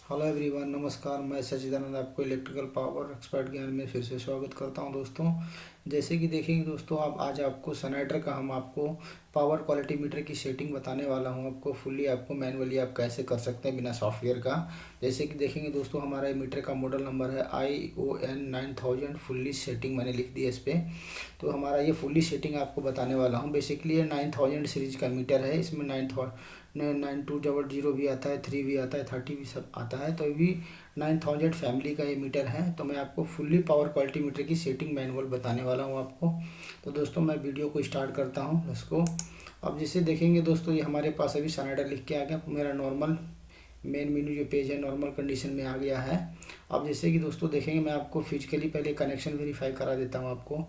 Hello everyone, नमस्कार। मैं सच्चिदानंद आपको इलेक्ट्रिकल पावर एक्सपर्ट ज्ञान में फिर से स्वागत करता हूं दोस्तों। जैसे कि देखेंगे दोस्तों, आप आज आपको सनाइडर का हम आपको पावर क्वालिटी मीटर की सेटिंग बताने वाला हूं। आपको फुल्ली आपको मैनुअली आप कैसे कर सकते हैं बिना सॉफ्टवेयर का। जैसे कि देखेंगे दोस्तों, हमारा मीटर का मॉडल नंबर है ION 9000। फुल्ली सेटिंग मैंने लिख दी है इस पर। तो हमारा ये फुल्ली सेटिंग आपको बताने वाला हूँ। बेसिकली ये 9000 सीरीज का मीटर है। इसमें 9200 भी आता है, 3 भी आता है, 30 भी सब आता है। तो अभी 9000 फैमिली का ये मीटर है। तो मैं आपको फुल्ली पावर क्वालिटी मीटर की सेटिंग मैनुअल बताने वाला हूँ आपको। तो दोस्तों मैं वीडियो को स्टार्ट करता हूँ इसको। अब जैसे देखेंगे दोस्तों, ये हमारे पास अभी सनाइडर लिख के आ गया। मेरा नॉर्मल मेन मेन्यू जो पेज है नॉर्मल कंडीशन में आ गया है। अब जैसे कि दोस्तों देखेंगे, मैं आपको फिजिकली पहले कनेक्शन वेरीफाई करा देता हूँ आपको।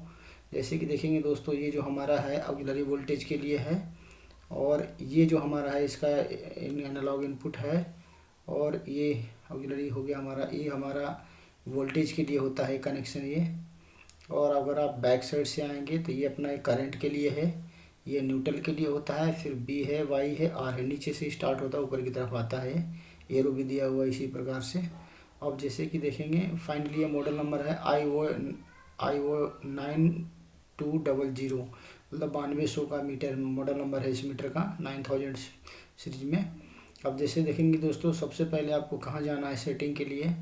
जैसे कि देखेंगे दोस्तों, ये जो हमारा है ऑक्सिलरी वोल्टेज के लिए है, और ये जो हमारा है इसका एनालॉग इनपुट है, और ये ऑक्सिलरी हो गया हमारा। ये हमारा वोल्टेज के लिए होता है कनेक्शन ये। और अगर आप बैक साइड से आएंगे तो ये अपना एक करंट के लिए है, ये न्यूट्रल के लिए होता है। फिर बी है, वाई है, आर है। नीचे से स्टार्ट होता है, ऊपर की तरफ आता है। एरो भी दिया हुआ इसी प्रकार से। अब जैसे कि देखेंगे, फाइनली ये मॉडल नंबर है आई ओ 9200, मतलब 9200 का मीटर मॉडल नंबर है इस मीटर का 9000 सीरीज में। अब जैसे देखेंगे दोस्तों, सबसे पहले आपको कहाँ जाना है सेटिंग के लिए।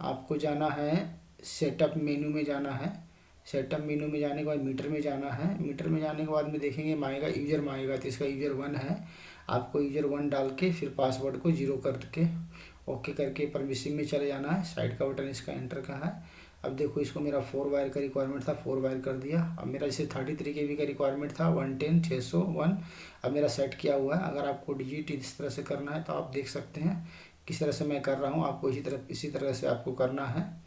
आपको जाना है सेटअप मेनू में जाना है। सेटअप मेनू में जाने के बाद मीटर में जाना है। मीटर में जाने के बाद में देखेंगे मांगेगा यूजर, मांगेगा तो इसका यूजर 1 है। आपको यूजर 1 डाल के फिर पासवर्ड को 0 करके ओके करके परमिशन में चले जाना है। साइड का बटन इसका एंटर का है। अब देखो, इसको मेरा 4 वायर का रिक्वायरमेंट था, 4 वायर कर दिया। अब मेरा जैसे 33 KB का रिक्वायरमेंट था, 110 601 अब मेरा सेट किया हुआ है। अगर आपको डिजिट इस तरह से करना है तो आप देख सकते हैं किस तरह से मैं कर रहा हूँ। आपको इसी तरह से आपको करना है।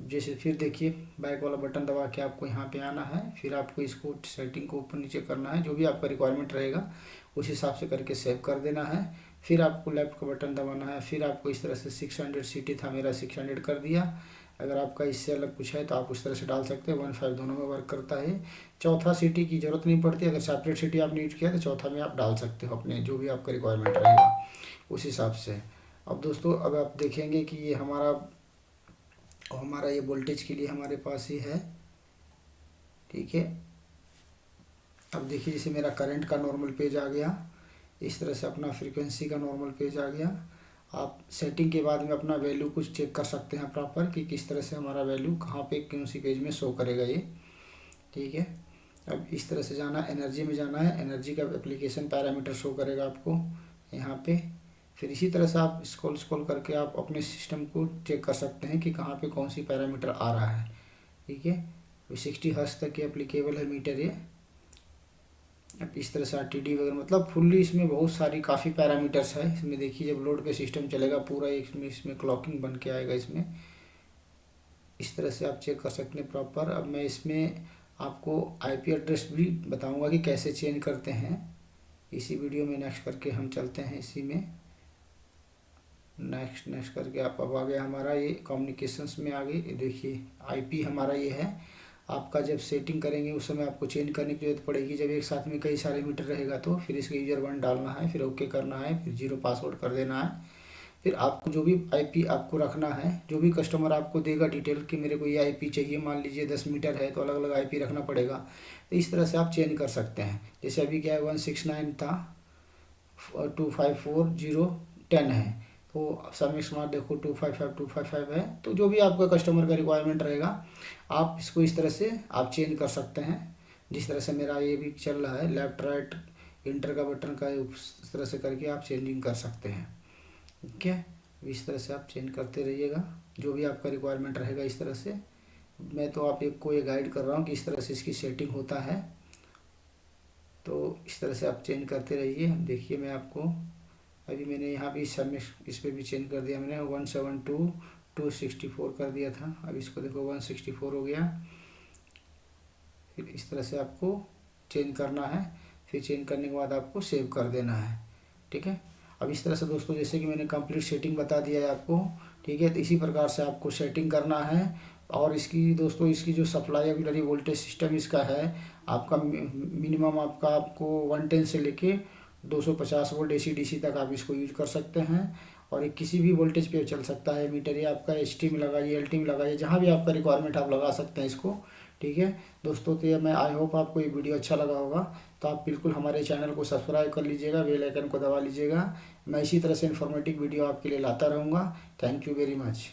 जैसे फिर देखिए, बैक वाला बटन दबा के आपको यहाँ पे आना है। फिर आपको इसको सेटिंग को ऊपर नीचे करना है, जो भी आपका रिक्वायरमेंट रहेगा उस हिसाब से करके सेव कर देना है। फिर आपको लेफ्ट का बटन दबाना है। फिर आपको इस तरह से 600 सीटी था मेरा, 600 कर दिया। अगर आपका इससे अलग कुछ है तो आप उस तरह से डाल सकते हैं। 1.5 दोनों में वर्क करता है। चौथा सीटी की ज़रूरत नहीं पड़ती। अगर सेपरेट सीटी आपने यूज किया तो चौथा में आप डाल सकते हो अपने जो भी आपका रिक्वायरमेंट रहेगा उस हिसाब से। अब दोस्तों, अब आप देखेंगे कि ये हमारा ये वोल्टेज के लिए हमारे पास ही है, ठीक है। अब देखिए, जैसे मेरा करंट का नॉर्मल पेज आ गया, इस तरह से अपना फ्रीक्वेंसी का नॉर्मल पेज आ गया। आप सेटिंग के बाद में अपना वैल्यू कुछ चेक कर सकते हैं प्रॉपर कि किस तरह से हमारा वैल्यू कहाँ पे कौन सी पेज में शो करेगा ये, ठीक है। अब इस तरह से जाना, एनर्जी में जाना है। एनर्जी का एप्लीकेशन पैरामीटर शो करेगा आपको यहाँ पे। फिर इसी तरह से आप स्क्रॉल करके आप अपने सिस्टम को चेक कर सकते हैं कि कहाँ पे कौन सी पैरामीटर आ रहा है, ठीक है। 60 हर्ट्ज तक के एप्लीकेबल है मीटर ये। अब इस तरह से RTD वगैरह, मतलब फुल्ली इसमें बहुत सारी काफ़ी पैरामीटर्स है इसमें। देखिए, जब लोड पे सिस्टम चलेगा पूरा इसमें क्लॉकिंग बन के आएगा इसमें। इस तरह से आप चेक कर सकते हैं प्रॉपर। अब मैं इसमें आपको IP एड्रेस भी बताऊंगा कि कैसे चेंज करते हैं इसी वीडियो में। नेक्स्ट करके हम चलते हैं इसी में। नेक्स्ट करके आप अब आ गया हमारा ये कम्युनिकेशंस में आ गई। देखिए, IP हमारा ये है। आपका जब सेटिंग करेंगे उस समय आपको चेंज करने की जरूरत पड़ेगी। जब एक साथ में कई सारे मीटर रहेगा तो फिर इसका यूजर 1 डालना है, फिर ओके करना है, फिर 0 पासवर्ड कर देना है। फिर आपको जो भी IP आपको रखना है, जो भी कस्टमर आपको देगा डिटेल कि मेरे को ये IP चाहिए, मान लीजिए 10 मीटर है तो अलग अलग IP रखना पड़ेगा। तो इस तरह से आप चेंज कर सकते हैं। जैसे अभी क्या है, 169 था, 254010 है। तो सबमिट स्मार्ट देखो 255 है। तो जो भी आपका कस्टमर का रिक्वायरमेंट रहेगा आप इसको इस तरह से आप चेंज कर सकते हैं। जिस तरह से मेरा ये भी चल रहा है, लेफ्ट राइट इंटर का बटन का इस तरह से करके आप चेंजिंग कर सकते हैं, ठीक है। इस तरह से आप चेंज करते रहिएगा जो भी आपका रिक्वायरमेंट रहेगा इस तरह से। मैं तो आप एक को ये गाइड कर रहा हूँ कि इस तरह से इसकी सेटिंग होता है। तो इस तरह से आप चेंज करते रहिए। देखिए, मैं आपको अभी मैंने यहाँ भी सबमिट इस पर भी चेंज कर दिया। मैंने 172 264 कर दिया था। अब इसको देखो 164 हो गया। फिर इस तरह से आपको चेंज करना है। फिर चेंज करने के बाद आपको सेव कर देना है, ठीक है। अब इस तरह से दोस्तों, जैसे कि मैंने कंप्लीट सेटिंग बता दिया है आपको, ठीक है। तो इसी प्रकार से आपको सेटिंग करना है। और इसकी दोस्तों, इसकी जो सप्लाई वोल्टेज सिस्टम इसका है, आपका मिनिमम आपको 110 से लेके 250 वोल्ट AC DC तक आप इसको यूज कर सकते हैं। और ये किसी भी वोल्टेज पे चल सकता है मीटर। ये आपका ST में लगाइए, LT में लगाइए, जहाँ भी आपका रिक्वायरमेंट आप लगा सकते हैं इसको। ठीक है दोस्तों, तो ये मैं आई होप आपको ये वीडियो अच्छा लगा होगा। तो आप बिल्कुल हमारे चैनल को सब्सक्राइब कर लीजिएगा, बेल आइकन को दबा लीजिएगा। मैं इसी तरह से इन्फॉर्मेटिव वीडियो आपके लिए लाता रहूँगा। Thank you very much.